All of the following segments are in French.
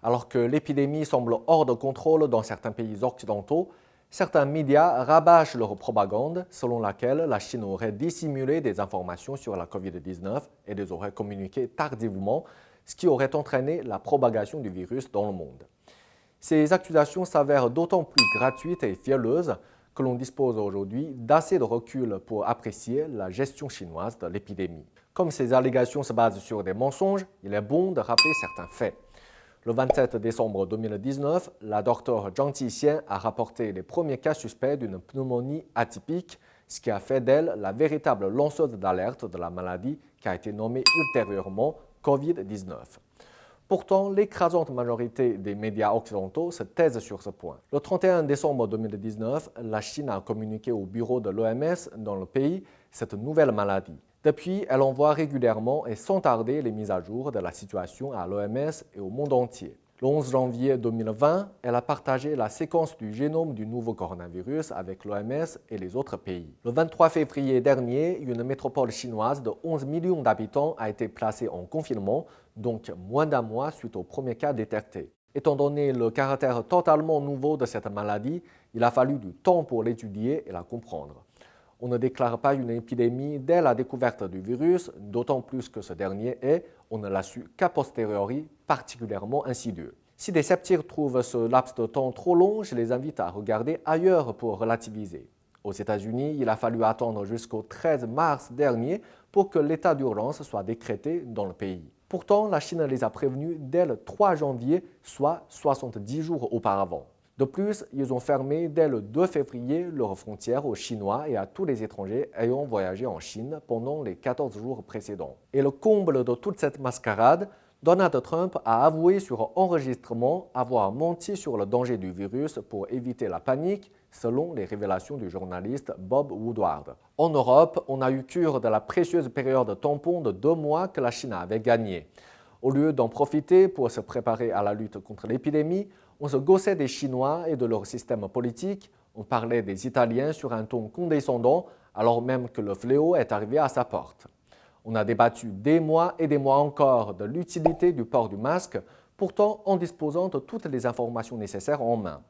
Alors que l'épidémie semble hors de contrôle dans certains pays occidentaux, certains médias rabâchent leur propagande selon laquelle la Chine aurait dissimulé des informations sur la COVID-19 et les aurait communiquées tardivement, ce qui aurait entraîné la propagation du virus dans le monde. Ces accusations s'avèrent d'autant plus gratuites et fielleuses que l'on dispose aujourd'hui d'assez de recul pour apprécier la gestion chinoise de l'épidémie. Comme ces allégations se basent sur des mensonges, il est bon de rappeler certains faits. Le 27 décembre 2019, la docteure Zhang Jixian a rapporté les premiers cas suspects d'une pneumonie atypique, ce qui a fait d'elle la véritable lanceuse d'alerte de la maladie qui a été nommée ultérieurement COVID-19. Pourtant, l'écrasante majorité des médias occidentaux se taisent sur ce point. Le 31 décembre 2019, la Chine a communiqué au bureau de l'OMS dans le pays cette nouvelle maladie. Depuis, elle envoie régulièrement et sans tarder les mises à jour de la situation à l'OMS et au monde entier. Le 11 janvier 2020, elle a partagé la séquence du génome du nouveau coronavirus avec l'OMS et les autres pays. Le 23 février dernier, une métropole chinoise de 11 millions d'habitants a été placée en confinement, donc moins d'un mois suite au premier cas détecté. Étant donné le caractère totalement nouveau de cette maladie, il a fallu du temps pour l'étudier et la comprendre. On ne déclare pas une épidémie dès la découverte du virus, d'autant plus que ce dernier est, on ne l'a su qu'a posteriori, particulièrement insidieux. Si des sceptiques trouvent ce laps de temps trop long, je les invite à regarder ailleurs pour relativiser. Aux États-Unis, il a fallu attendre jusqu'au 13 mars dernier pour que l'état d'urgence soit décrété dans le pays. Pourtant, la Chine les a prévenus dès le 3 janvier, soit 70 jours auparavant. De plus, ils ont fermé dès le 2 février leurs frontières aux Chinois et à tous les étrangers ayant voyagé en Chine pendant les 14 jours précédents. Et le comble de toute cette mascarade, Donald Trump a avoué sur enregistrement avoir menti sur le danger du virus pour éviter la panique, selon les révélations du journaliste Bob Woodward. En Europe, on a eu cure de la précieuse période tampon de 2 mois que la Chine avait gagnée. Au lieu d'en profiter pour se préparer à la lutte contre l'épidémie, on se gaussait des Chinois et de leur système politique, on parlait des Italiens sur un ton condescendant alors même que le fléau est arrivé à sa porte. On a débattu des mois et des mois encore de l'utilité du port du masque, pourtant en disposant de toutes les informations nécessaires en main.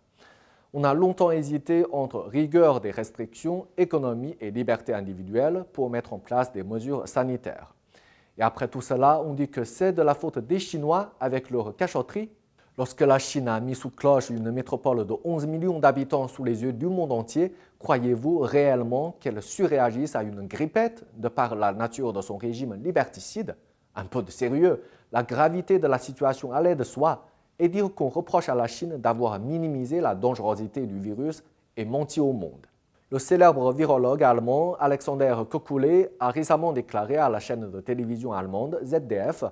On a longtemps hésité entre rigueur des restrictions, économie et liberté individuelle pour mettre en place des mesures sanitaires. Et après tout cela, on dit que c'est de la faute des Chinois avec leur cachotterie. Lorsque la Chine a mis sous cloche une métropole de 11 millions d'habitants sous les yeux du monde entier, croyez-vous réellement qu'elle surréagisse à une grippette de par la nature de son régime liberticide? Un peu de sérieux, la gravité de la situation allait de soi, et dire qu'on reproche à la Chine d'avoir minimisé la dangerosité du virus et menti au monde. Le célèbre virologue allemand Alexander Kekulé a récemment déclaré à la chaîne de télévision allemande ZDF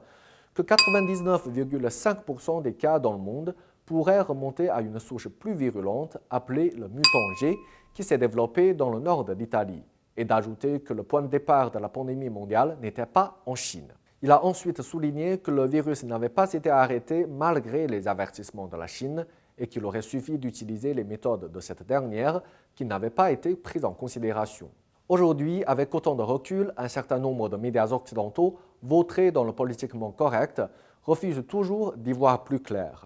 que 99,5% des cas dans le monde pourraient remonter à une souche plus virulente appelée le mutant G qui s'est développé dans le nord de l'Italie, et d'ajouter que le point de départ de la pandémie mondiale n'était pas en Chine. Il a ensuite souligné que le virus n'avait pas été arrêté malgré les avertissements de la Chine et qu'il aurait suffi d'utiliser les méthodes de cette dernière qui n'avaient pas été prises en considération. Aujourd'hui, avec autant de recul, un certain nombre de médias occidentaux, vautrés dans le politiquement correct, refusent toujours d'y voir plus clair.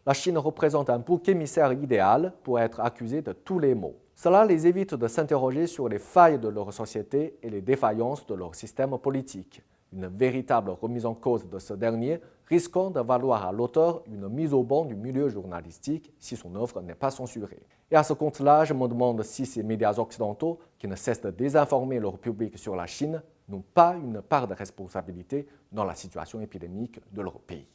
La Chine représente un bouc émissaire idéal pour être accusé de tous les maux. Cela les évite de s'interroger sur les failles de leur société et les défaillances de leur système politique. Une véritable remise en cause de ce dernier risquant de valoir à l'auteur une mise au banc du milieu journalistique si son œuvre n'est pas censurée. Et à ce compte-là, je me demande si ces médias occidentaux, qui ne cessent de désinformer leur public sur la Chine, n'ont pas une part de responsabilité dans la situation épidémique de leur pays.